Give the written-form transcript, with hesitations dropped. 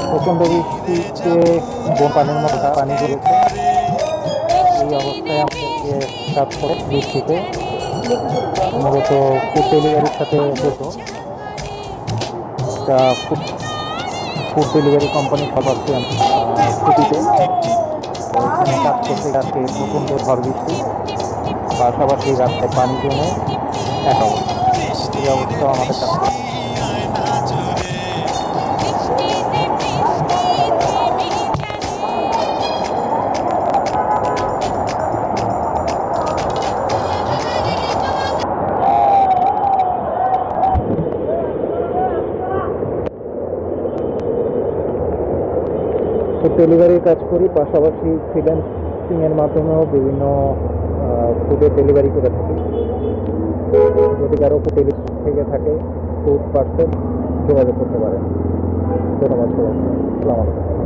প্রচণ্ড বৃষ্টিতে পানির মতো পানি ঝরেছে। এই অবস্থায় আমাদেরকে কাজ করে বৃষ্টিতে মূলত ফুড ডেলিভারির সাথে যেত। তা ফুড ডেলিভারি কোম্পানি সবাইকে ছুটিতে এখানে কাজ করতে আজকে প্রচণ্ড ঝড় বৃষ্টি, পাশাপাশি রাস্তায় পানি জমে এক অবস্থা। এই অবস্থা আমাদের কাজ করতে। ফুড ডেলিভারির কাজ করি, পাশাপাশি ফ্রিল্যান্সিংয়ের মাধ্যমেও বিভিন্ন ফুডের ডেলিভারি করে থাকি। যদি কারো ফুড ডেলিভারি থেকে থাকে, ফুড পার্সেল যোগাযোগ করতে পারেন। ধন্যবাদ সবাইকে। আসসালামু আলাইকুম।